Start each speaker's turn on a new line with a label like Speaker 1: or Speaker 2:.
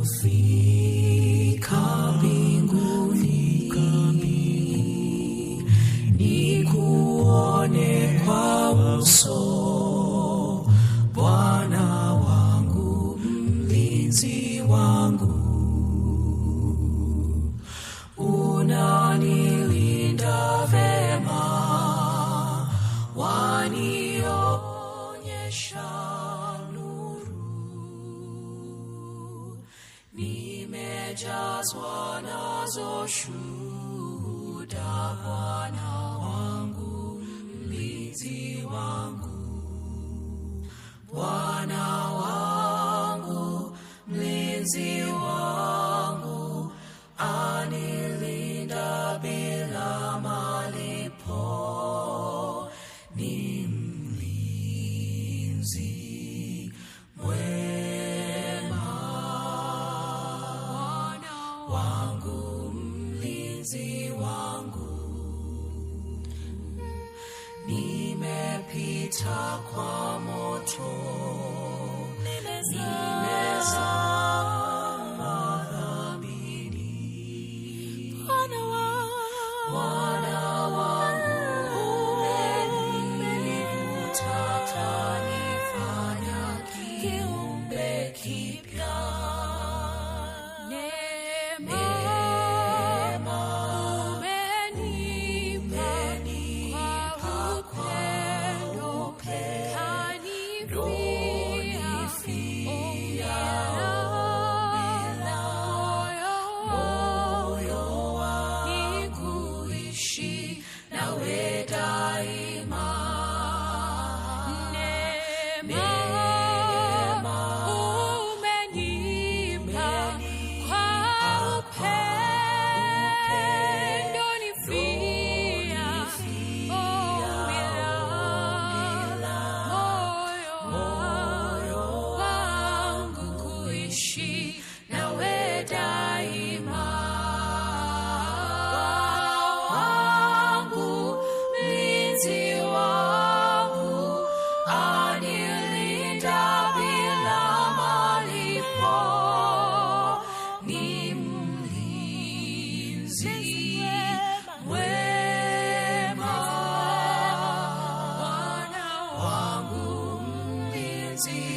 Speaker 1: kufika mbinguni, nikuone kwa uso, Bwana wangu, mlinzi wangu. Unanilinda vema, wanionyesha nimejazwa nazo shuhuda, Bwana wangu, mlinzi wangu. Bwana wangu, mlinzi wangu, anilinda bila malipo. Ni mlinzi mwema wangu, mlinzi wangu. Nimepita kwa moto, nimezama dhambini. Bwana wangu, umenivuta kanifanya kiumbe kipya. See